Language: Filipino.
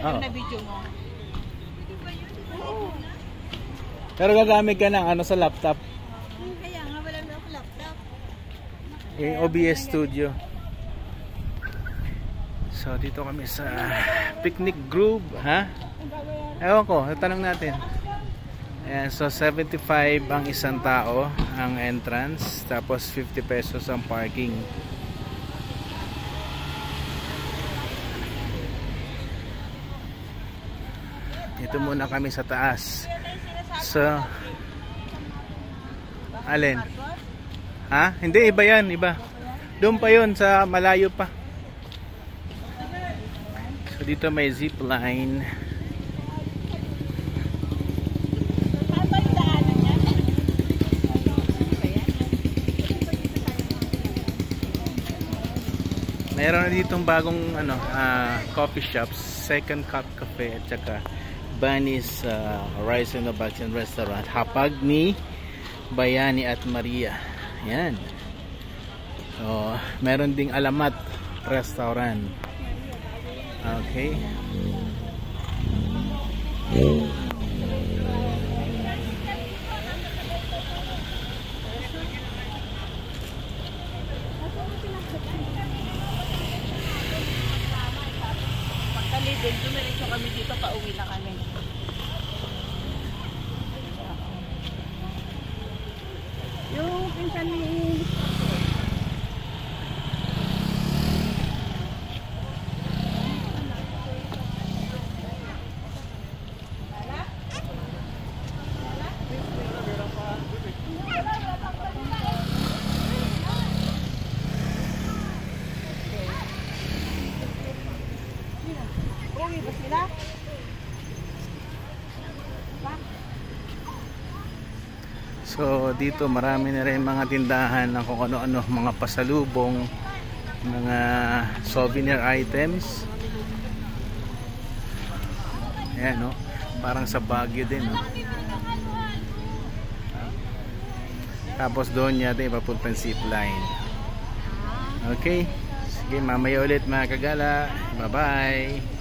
Oh. Na video mo. Oo. Pero gagamit ka ng ano sa laptop. Kaya nga wala na ako laptop. Yung OBS Studio. So dito kami sa Picnic Grove, ha? Ewan ko, tanong natin. Ayan, so 75 ang isang tao ang entrance, tapos 50 pesos ang parking. Ito muna kami sa taas. So alin? Ha? Hindi, iba yan, iba. Doon pa yun, sa malayo pa. So dito may zip line. Meron na ditong bagong ano, coffee shops, Second Cup Cafe at saka Bunny's Rice and Baction Restaurant, hapag ni Bayani at Maria. Yan. So, meron ding Alamat Restaurant. Okay. Pagkalibin, dumiretso kami dito, pauwi na kami. Yung pinsan ni So dito marami na rin mga tindahan ng kung ano-ano, mga pasalubong, mga souvenir items. Ayan, no? Parang sa Baguio din, no? Tapos doon yata ipapuntang zip line. Okay, sige, mamaya ulit mga kagala. Bye bye.